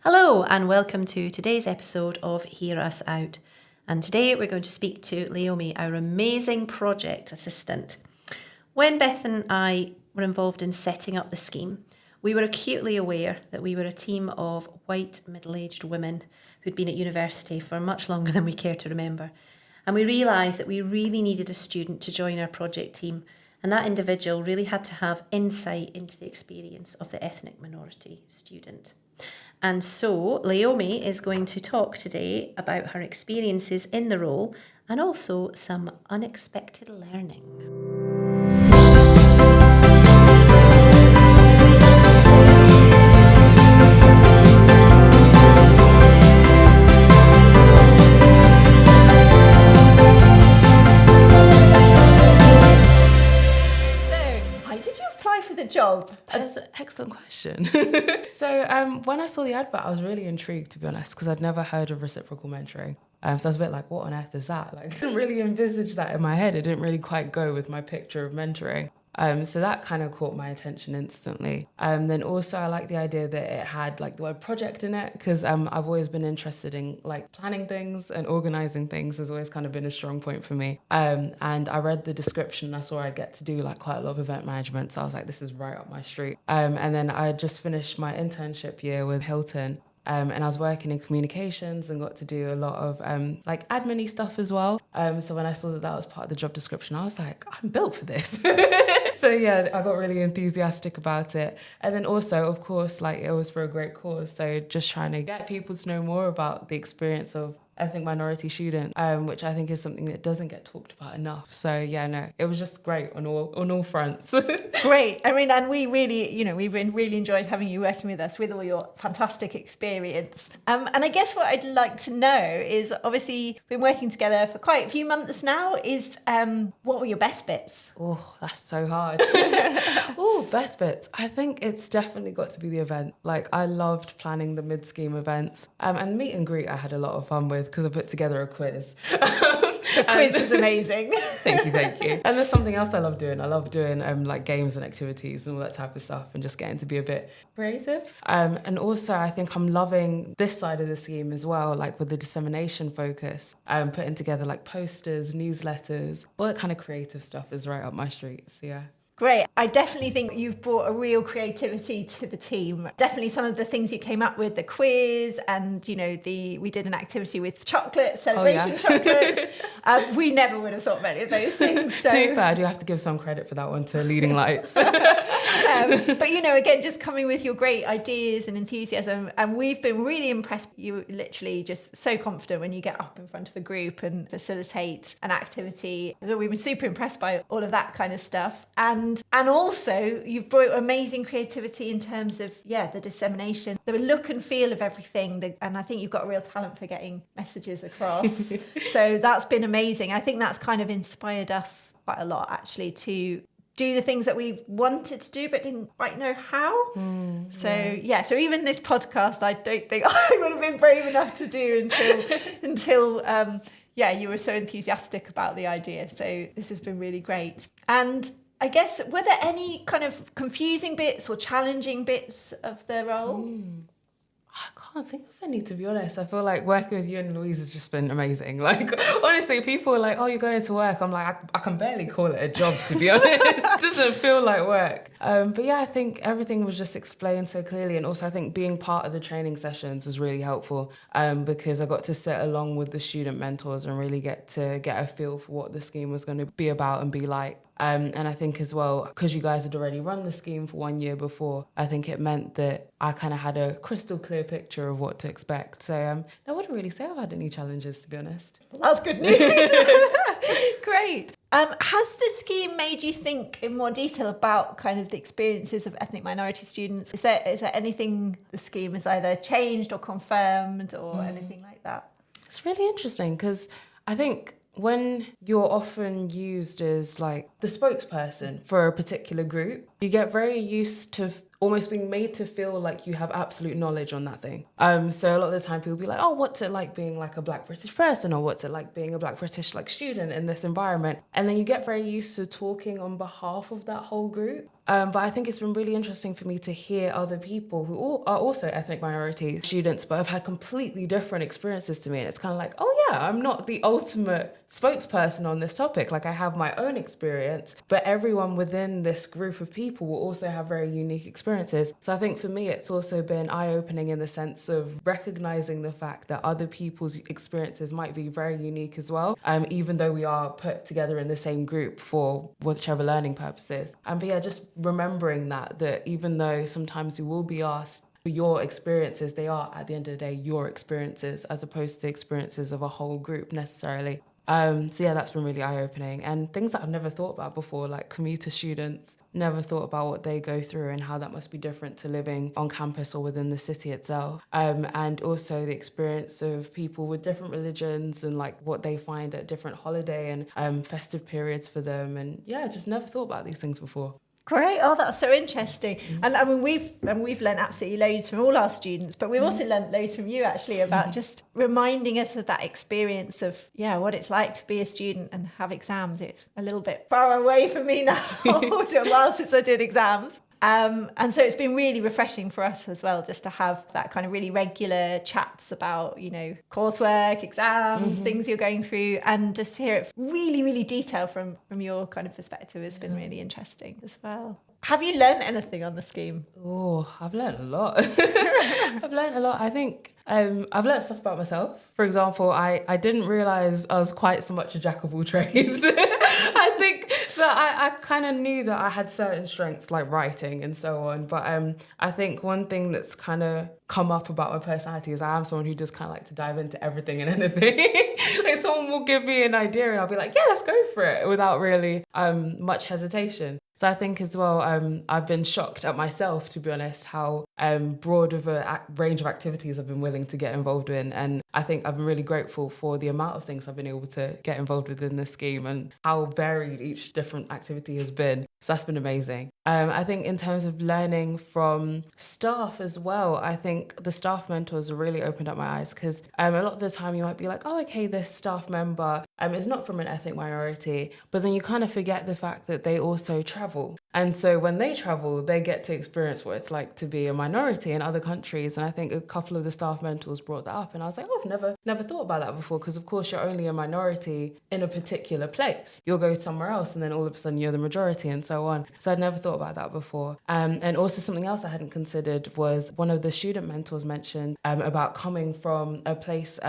Hello and welcome to today's episode of Hear Us Out. And today we're going to speak to Layomi, our amazing project assistant. When Beth and I were involved in setting up the scheme, we were acutely aware that we were a team of white middle-aged women who'd been at university for much longer than we care to remember. And we realised that we really needed a student to join our project team, and that individual really had to have insight into the experience of the ethnic minority student. And so Layomi is going to talk today about her experiences in the role and also some unexpected learning. Job? That's an excellent question. So when I saw the advert, I was really intrigued, to be honest, because I'd never heard of reciprocal mentoring. So I was a bit like, what on earth is that? Like, I didn't really envisage that in my head. It didn't really quite go with my picture of mentoring. So that kind of caught my attention instantly. Then also I like the idea that it had like the word project in it, because I've always been interested in like planning things, and organising things has always kind of been a strong point for me. And I read the description and I saw I'd get to do like quite a lot of event management. So I was like, this is right up my street. And then I just finished my internship year with Hilton. And I was working in communications and got to do a lot of like admin-y stuff as well. So when I saw that was part of the job description, I was like, I'm built for this. So yeah, I got really enthusiastic about it. And then also, of course, like it was for a great cause. So just trying to get people to know more about the experience of ethnic minority students, which I think is something that doesn't get talked about enough. So yeah, no, it was just great on all fronts. Great. I mean, and we really, we've really enjoyed having you working with us with all your fantastic experience. And I guess what I'd like to know is, obviously, been working together for quite a few months now. Is what were your best bits? Oh, that's so hard. Oh, best bits. I think it's definitely got to be the event. Like, I loved planning the mid-scheme events. And meet and greet I had a lot of fun with, because I put together a quiz. The quiz was amazing. Thank you. And there's something else I love doing. I love doing like games and activities and all that type of stuff, and just getting to be a bit creative. And also I think I'm loving this side of the scheme as well, like with the dissemination focus, putting together like posters, newsletters, all that kind of creative stuff is right up my street. So yeah. Great. I definitely think you've brought a real creativity to the team. Definitely some of the things you came up with, the quiz, and we did an activity with chocolates, celebration chocolates. We never would have thought of any of those things. So. To be fair, I do have to give some credit for that one to Leading Lights. But again, just coming with your great ideas and enthusiasm, and we've been really impressed. You're literally just so confident when you get up in front of a group and facilitate an activity. We've been super impressed by all of that kind of stuff. And also you've brought amazing creativity in terms of the dissemination, the look and feel of everything, and I think you've got a real talent for getting messages across. So that's been amazing. I think that's kind of inspired us quite a lot, actually, to do the things that we wanted to do but didn't quite know how. So even this podcast I don't think I would have been brave enough to do until you were so enthusiastic about the idea. So this has been really great. And I guess, were there any kind of confusing bits or challenging bits of the role? I can't think of any, to be honest. I feel like working with you and Louise has just been amazing. Like, honestly, people are like, oh, you're going to work. I'm like, I can barely call it a job, to be honest. It doesn't feel like work. But yeah, I think everything was just explained so clearly. And also, I think being part of the training sessions was really helpful, because I got to sit along with the student mentors and really get a feel for what the scheme was going to be about and be like. And I think as well, because you guys had already run the scheme for 1 year before, I think it meant that I kind of had a crystal clear picture of what to expect. So I wouldn't really say I've had any challenges, to be honest. That's good news. Great. Has the scheme made you think in more detail about kind of the experiences of ethnic minority students? Is there anything the scheme has either changed or confirmed or anything like that? It's really interesting, because I think when you're often used as like the spokesperson for a particular group, you get very used to almost being made to feel like you have absolute knowledge on that thing. So a lot of the time people be like, oh, what's it like being like a Black British person, or what's it like being a Black British like student in this environment? And then you get very used to talking on behalf of that whole group. But I think it's been really interesting for me to hear other people who are also ethnic minority students, but have had completely different experiences to me. And it's kind of like, oh yeah, I'm not the ultimate spokesperson on this topic. Like, I have my own experience, but everyone within this group of people will also have very unique experiences. So I think for me, it's also been eye-opening in the sense of recognizing the fact that other people's experiences might be very unique as well, even though we are put together in the same group for whichever learning purposes. But yeah, just remembering that even though sometimes you will be asked for your experiences, they are, at the end of the day, your experiences as opposed to the experiences of a whole group necessarily. So yeah, that's been really eye-opening. And things that I've never thought about before, like commuter students, never thought about what they go through and how that must be different to living on campus or within the city itself. And also the experience of people with different religions and like what they find at different holiday and festive periods for them. And yeah, I just never thought about these things before. Great. Oh, that's so interesting. And I mean, we've learned absolutely loads from all our students, but we've also learned loads from you actually about just reminding us of that experience of, what it's like to be a student and have exams. It's a little bit far away from me now. It's a while since I did exams. And so it's been really refreshing for us as well, just to have that kind of really regular chats about, coursework, exams, things you're going through, and just to hear it really, really detailed from your kind of perspective has been really interesting as well. Have you learned anything on the scheme? Oh, I've learned a lot. I think I've learned stuff about myself. For example, I didn't realise I was quite so much a jack of all trades. I think that I kind of knew that I had certain strengths like writing and so on. But I think one thing that's kind of come up about my personality is I am someone who just kind of like to dive into everything and anything. Like someone will give me an idea and I'll be like, yeah, let's go for it without really much hesitation. So I think as well, I've been shocked at myself, to be honest, how broad of a range of activities I've been willing to get involved in. And I think I've been really grateful for the amount of things I've been able to get involved with in this scheme and how varied each different activity has been. So that's been amazing. I think in terms of learning from staff as well, I think the staff mentors have really opened up my eyes because a lot of the time you might be like, oh, okay, this staff member is not from an ethnic minority, but then you kind of forget the fact that they also travel. And so when they travel, they get to experience what it's like to be a minority in other countries. And I think a couple of the staff mentors brought that up. And I was like, oh, I've never thought about that before. Because, of course, you're only a minority in a particular place. You'll go somewhere else and then all of a sudden you're the majority and so on. So I'd never thought about that before. And also something else I hadn't considered was one of the student mentors mentioned about coming from a place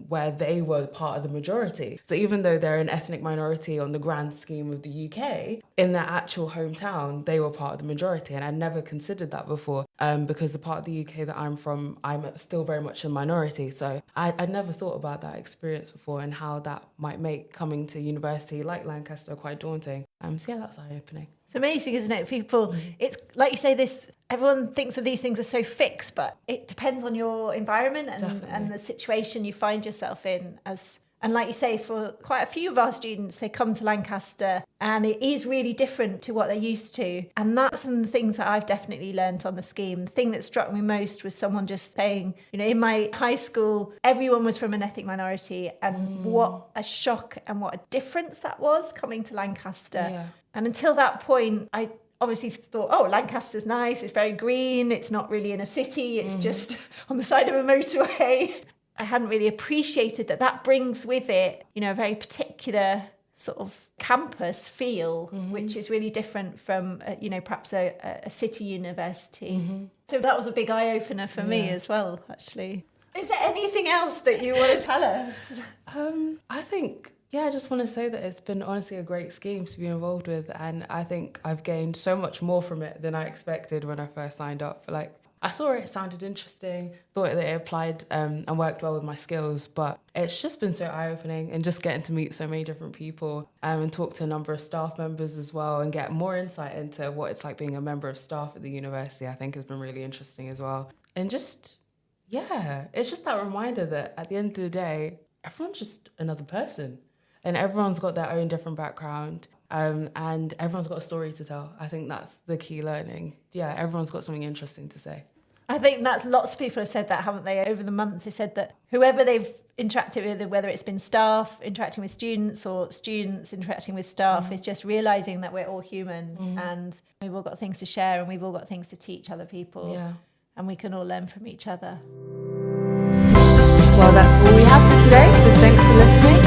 where they were part of the majority. So even though they're an ethnic minority on the grand scheme of the UK, in their actual hometown, they were part of the majority. And I'd never considered that before because the part of the UK that I'm from, I'm still very much a minority. So I'd never thought about that experience before and how that might make coming to university like Lancaster quite daunting. So yeah, that's eye-opening. It's amazing, isn't it? People, it's like you say, everyone thinks of these things as so fixed, but it depends on your environment and the situation you find yourself in. And like you say, for quite a few of our students, they come to Lancaster and it is really different to what they're used to. And that's some of the things that I've definitely learned on the scheme. The thing that struck me most was someone just saying, in my high school, everyone was from an ethnic minority, and what a shock and what a difference that was coming to Lancaster. Yeah. And until that point, I obviously thought, oh, Lancaster's nice, it's very green, it's not really in a city, it's just on the side of a motorway. I hadn't really appreciated that brings with it, a very particular sort of campus feel, which is really different from, perhaps a city university. So that was a big eye-opener for me as well, actually. Is there anything else that you want to tell us? I think... Yeah, I just want to say that it's been honestly a great scheme to be involved with, and I think I've gained so much more from it than I expected when I first signed up. I saw it sounded interesting, thought that it applied and worked well with my skills, but it's just been so eye-opening and just getting to meet so many different people and talk to a number of staff members as well and get more insight into what it's like being a member of staff at the university, I think has been really interesting as well. And just, it's just that reminder that at the end of the day, everyone's just another person. And everyone's got their own different background and everyone's got a story to tell. I think that's the key learning. Yeah, everyone's got something interesting to say. I think that's lots of people have said that, haven't they? Over the months, they've said that whoever they've interacted with, whether it's been staff interacting with students or students interacting with staff, is just realising that we're all human and we've all got things to share and we've all got things to teach other people and we can all learn from each other. Well, that's all we have for today. So thanks for listening